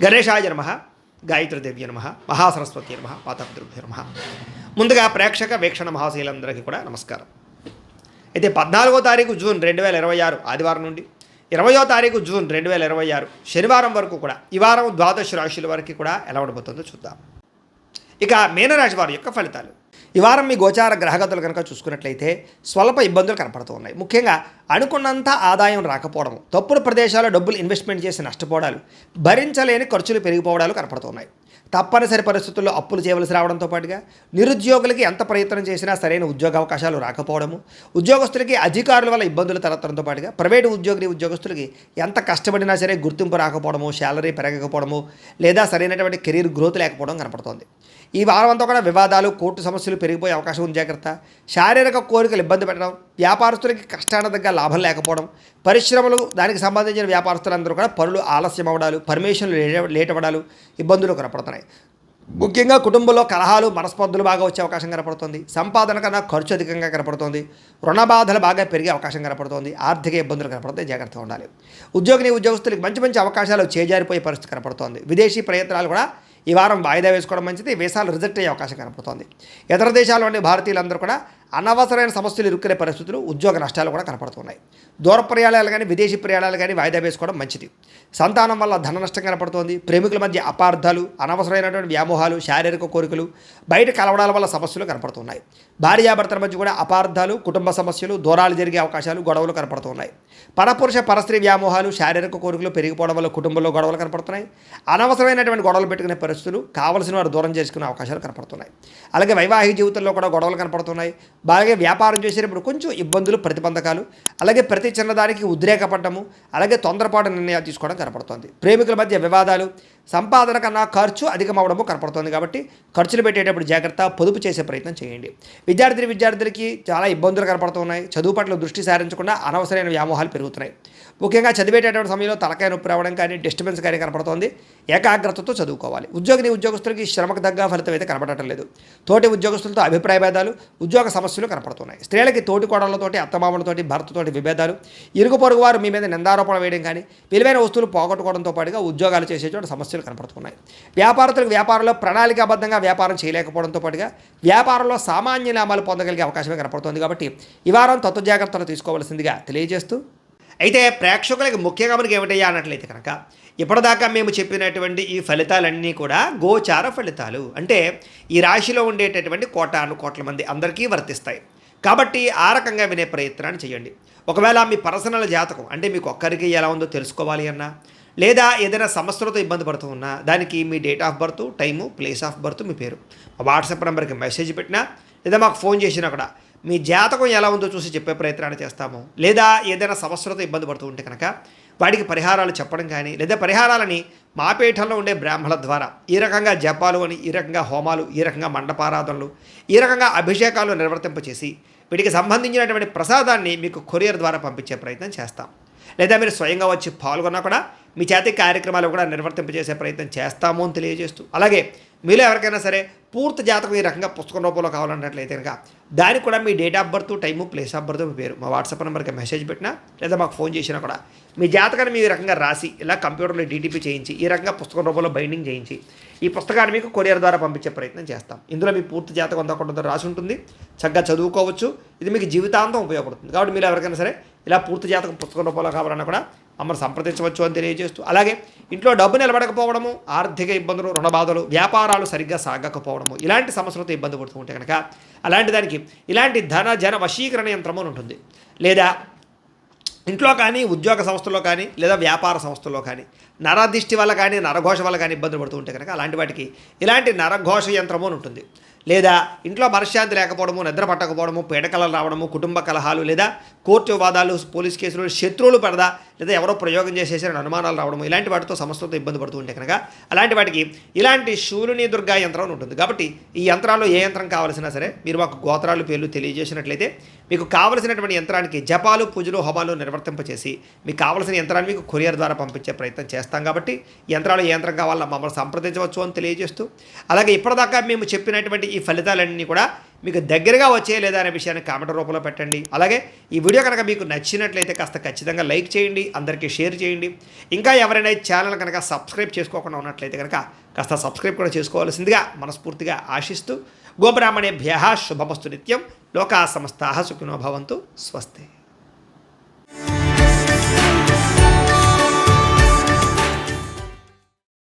గణేశాయ నమః, గాయత్రీదేవ్య నమః, మహాసరస్వతి నమః, మాతాపితృభ్యో నమః. ముందుగా ప్రేక్షక వీక్షణ మహాశీలందరికీ కూడా నమస్కారం. అయితే 14వ తారీఖు జూన్ 2026 ఆదివారం నుండి 20వ తారీఖు జూన్ 2026 శనివారం వరకు కూడా ఈ వారం ద్వాదశ రాశుల వరకు కూడా ఎలా ఉండబోతుందో చూద్దాం. ఇక మీనరాశి వారి యొక్క ఫలితాలు. ఈ వారం మీ గోచార గ్రహగతులు కనుక చూసుకున్నట్లయితే స్వల్ప ఇబ్బందులు కనపడుతూ ఉన్నాయి. ముఖ్యంగా అనుకున్నంత ఆదాయం రాకపోవడం, తప్పుడు ప్రదేశాల్లో డబ్బులు ఇన్వెస్ట్మెంట్ చేసి నష్టపోవడాలు, భరించలేని ఖర్చులు పెరిగిపోవడాలు కనపడుతున్నాయి. తప్పనిసరి పరిస్థితుల్లో అప్పులు చేయవలసి రావడంతో పాటుగా నిరుద్యోగులకి ఎంత ప్రయత్నం చేసినా సరైన ఉద్యోగ అవకాశాలు రాకపోవడము, ఉద్యోగస్తులకి అధికారుల వల్ల ఇబ్బందులు తలెత్తడంతో పాటుగా ప్రైవేటు ఉద్యోగస్తులకి ఎంత కష్టపడినా సరే గుర్తింపు రాకపోవడము, శాలరీ పెరగకపోవడము, లేదా సరైనటువంటి కెరీర్ గ్రోత్ లేకపోవడం కనపడుతోంది. ఈ వారం అంతా కూడా వివాదాలు, కోర్టు సమస్యలు పెరిగిపోయే అవకాశం ఉంది. జాగ్రత్త. శారీరక కోరికలు ఇబ్బంది పెట్టడం, వ్యాపారస్తులకి కష్టాన దగ్గర లాభం లేకపోవడం, పరిశ్రమలు దానికి సంబంధించిన వ్యాపారస్తులందరూ కూడా పనులు ఆలస్యం అవ్వడాలు, పర్మిషన్లు లేట్ అవ్వడాలు, ఇబ్బందులు కనపడుతున్నాయి. ముఖ్యంగా కుటుంబంలో కలహాలు, మనస్పర్ధలు బాగా వచ్చే అవకాశం కనపడుతుంది. సంపాదన కన్నా ఖర్చు అధికంగా కనపడుతుంది. రుణ బాధలు బాగా పెరిగే అవకాశం కనపడుతుంది. ఆర్థిక ఇబ్బందులు కనపడుతాయి. జాగ్రత్తగా ఉండాలి. ఉద్యోగస్తులకి మంచి మంచి అవకాశాలు చేజారిపోయే పరిస్థితి కనపడుతోంది. విదేశీ ప్రయత్నాలు కూడా ఈ వారం వాయిదా వేసుకోవడం మంచిది. వీసాలు రిజెక్ట్ అయ్యే అవకాశం కనపడుతోంది. ఇతర దేశాల్లోని భారతీయులందరూ కూడా అనవసరమైన సమస్యలు ఇరుక్కునే పరిస్థితులు, ఉద్యోగ నష్టాలు కూడా కనపడుతున్నాయి. దూర ప్రయాణాలు కానీ విదేశీ ప్రయాణాలు కానీ వాయిదా వేసుకోవడం మంచిది. సంతానం వల్ల ధన నష్టం కనపడుతోంది. ప్రేమికుల మధ్య అపార్థాలు, అనవసరమైనటువంటి వ్యామోహాలు, శారీరక కోరికలు, బయట కలవడాల వల్ల సమస్యలు కనపడుతున్నాయి. భార్యాభర్తల మధ్య కూడా అపార్థాలు, కుటుంబ సమస్యలు, దూరాలు జరిగే అవకాశాలు, గొడవలు కనపడుతున్నాయి. పరపురుష పరస్త్రీ వ్యామోహాలు, శారీరక కోరికలు పెరిగిపోవడం వల్ల కుటుంబంలో గొడవలు కనపడుతున్నాయి. అనవసరమైనటువంటి గొడవలు పెట్టుకునే పరిస్థితులు, కావలసిన వారు దూరం చేసుకునే అవకాశాలు కనపడుతున్నాయి. అలాగే వైవాహిక జీవితంలో కూడా గొడవలు కనపడుతున్నాయి. అలాగే వ్యాపారం చేసేటప్పుడు కొంచెం ఇబ్బందులు, ప్రతిబంధకాలు, అలాగే ప్రతి చిన్నదానికి ఉద్రేకపడ్డము, అలాగే తొందరపాటు నిర్ణయాలు తీసుకోవడం కనపడుతుంది. ప్రేమికుల మధ్య వివాదాలు, సంపాదన కన్నా ఖర్చు అధికమవడము కనపడుతుంది. కాబట్టి ఖర్చులు పెట్టేటప్పుడు జాగ్రత్త, పొదుపు చేసే ప్రయత్నం చేయండి. విద్యార్థులకి చాలా ఇబ్బందులు కనపడుతున్నాయి. చదువు పట్ల దృష్టి సారించకుండా అనవసరమైన వ్యామోహాలు పెరుగుతున్నాయి. ముఖ్యంగా చదివేటటువంటి సమయంలో తలకాయ నొప్పి రావడం కానీ, డిస్టర్బెన్స్ కానీ కనపడుతోంది. ఏకాగ్రతతో చదువుకోవాలి. ఉద్యోగస్తులకి శ్రమకు తగ్గ ఫలితం అయితే కనపడటం లేదు. తోటి ఉద్యోగస్తులతో అభిప్రాయ భేదాలు, ఉద్యోగ సమస్యలు కనపడుతున్నాయి. స్త్రీలకి తోటి కోడళ్లతోటి, అత్తమామలతోటి, భర్తతోటి విభేదాలు, ఇరుగు పొరుగు వారు మీ మీద నిందారోపణ వేయడం కానీ, విలువైన వస్తువులు పోగొట్టుకోవడంతో పాటుగా ఉద్యోగాలు చేసేటువంటి సమస్యలు కనపడుతున్నాయి. వ్యాపారంలో ప్రణాళికాబద్ధంగా వ్యాపారం చేయలేకపోవడంతో పాటుగా వ్యాపారంలో సామాన్య లాభాలు పొందగలిగే అవకాశమే కనపడుతుంది. కాబట్టి ఈ వారం తత్వ జాగ్రత్తలు తీసుకోవాల్సిందిగా తెలియజేస్తూ, అయితే ప్రేక్షకులకి ముఖ్యంగా మనకి ఏమిటయ్యా అన్నట్లయితే కనుక, ఇప్పటిదాకా మేము చెప్పినటువంటి ఈ ఫలితాలన్నీ కూడా గోచార ఫలితాలు. అంటే ఈ రాశిలో ఉండేటటువంటి కోట్ల మంది అందరికీ వర్తిస్తాయి. కాబట్టి ఆ రకంగా వినే ప్రయత్నాన్ని చేయండి. ఒకవేళ మీ పర్సనల్ జాతకం అంటే మీకు ఒక్కరికి ఎలా ఉందో తెలుసుకోవాలి అన్నా, లేదా ఏదైనా సమస్యలతో ఇబ్బంది పడుతూ ఉన్నా, దానికి మీ date of birth, time, place of birth, మీ పేరు మా వాట్సాప్ నెంబర్కి మెసేజ్ పెట్టినా, లేదా మాకు ఫోన్ చేసినా కూడా మీ జాతకం ఎలా ఉందో చూసి చెప్పే ప్రయత్నాన్ని చేస్తాము. లేదా ఏదైనా సమస్యలతో ఇబ్బంది పడుతూ ఉంటే కనుక వాటికి పరిహారాలు చెప్పడం కానీ, లేదా పరిహారాలని మా పీఠంలో ఉండే బ్రాహ్మణుల ద్వారా ఈ రకంగా జపాలు అని, ఈ రకంగా హోమాలు, ఈ రకంగా మండపారాధనలు, ఈ రకంగా అభిషేకాలు నిర్వర్తింపచేసి వీటికి సంబంధించినటువంటి ప్రసాదాన్ని మీకు కొరియర్ ద్వారా పంపించే ప్రయత్నం చేస్తాం. లేదా మీరు స్వయంగా వచ్చి పాల్గొన్నా కూడా మీ చేతి కార్యక్రమాలు కూడా నిర్వర్తింపజేసే ప్రయత్నం చేస్తాము అని తెలియజేస్తూ, అలాగే మీలో ఎవరికైనా సరే పూర్తి జాతకం ఈ రకంగా పుస్తకం రూపంలో కావాలన్నట్లయితే కనుక దానికి కూడా మీ date of birth, time, place of birth, మీ పేరు మా వాట్సాప్ నెంబర్కి మెసేజ్ పెట్టినా, లేదా మాకు ఫోన్ చేసినా కూడా మీ జాతకాన్ని మీ రకంగా రాసి ఇలా కంప్యూటర్లో డీటీపీ చేయించి ఈ రకంగా పుస్తకం రూపంలో బైండింగ్ చేయించి ఈ పుస్తకాన్ని మీకు కొరియర్ ద్వారా పంపించే ప్రయత్నం చేస్తాం. ఇందులో మీ పూర్తి జాతకం అంతా రాసి ఉంటుంది. చక్కగా చదువుకోవచ్చు. ఇది మీకు జీవితాంతం ఉపయోగపడుతుంది. కాబట్టి మీరు ఎవరికైనా సరే ఇలా పూర్తి జాతకం పుస్తకం రూపంలో కావాలన్నా కూడా మమ్మల్ని సంప్రదించవచ్చు అని తెలియజేస్తూ, అలాగే ఇంట్లో డబ్బు నిలబడకపోవడము, ఆర్థిక ఇబ్బందులు, రుణ బాధలు, వ్యాపారాలు సరిగ్గా సాగకపోవడము, ఇలాంటి సమస్యలతో ఇబ్బంది పడుతూ ఉంటే కనుక అలాంటి దానికి ఇలాంటి జన వశీకరణ యంత్రము అని ఉంటుంది. లేదా ఇంట్లో కానీ, ఉద్యోగ సంస్థల్లో కానీ, లేదా వ్యాపార సంస్థల్లో కానీ నరదిష్టి వల్ల కానీ, నరఘోష వల్ల కానీ ఇబ్బందులు పడుతూ ఉంటే కనుక అలాంటి వాటికి ఇలాంటి నరఘోష యంత్రము అని ఉంటుంది. లేదా ఇంట్లో మనశ్శాంతి లేకపోవడము, నిద్ర పట్టకపోవడము, పీడకలలు రావడము, కుటుంబ కలహాలు, లేదా కోర్టు వివాదాలు, పోలీస్ కేసులు, శత్రువులు పడదా, లేదా ఎవరో ప్రయోగం చేసేసారని అనుమానాలు రావడము, ఇలాంటి వాటితో సమస్యలతో ఇబ్బంది పడుతూ ఉంటే కనుక అలాంటి వాటికి ఇలాంటి శూలిని దుర్గా యంత్రం ఉంటుంది. కాబట్టి ఈ యంత్రాల్లో ఏ యంత్రం కావాల్సినా సరే మీరు మాకు గోత్రాలు, పేర్లు తెలియజేసినట్లయితే మీకు కావలసినటువంటి యంత్రానికి జపాలు, పూజలు, హోమాలు నిర్వర్తింపచేసి మీకు కావలసిన యంత్రాన్ని మీకు కొరియర్ ద్వారా పంపించే ప్రయత్నం చేస్తాం. కాబట్టి యంత్రాలు ఏ యంత్రం కావాలన్నా మమ్మల్ని సంప్రదించవచ్చు అని తెలియజేస్తూ, అలాగే ఇప్పటిదాకా మేము చెప్పినటువంటి ఈ ఫలితాలన్నీ కూడా మీకు దగ్గరగా వచ్చే లేదా అనే విషయాన్ని కామెంట్ రూపంలో పెట్టండి. అలాగే ఈ వీడియో కనుక మీకు నచ్చినట్లయితే కాస్త ఖచ్చితంగా లైక్ చేయండి, అందరికీ షేర్ చేయండి. ఇంకా ఎవరైనా ఈ ఛానల్ కనుక సబ్స్క్రైబ్ చేసుకోకుండా ఉన్నట్లయితే కనుక కాస్త సబ్స్క్రైబ్ కూడా చేసుకోవాల్సిందిగా మనస్ఫూర్తిగా ఆశిస్తూ గోబ్రాహ్మణేభ్యః శుభమస్తు నిత్యం. లోకా సమస్తాః సుఖినో భవంతు. స్వస్తి.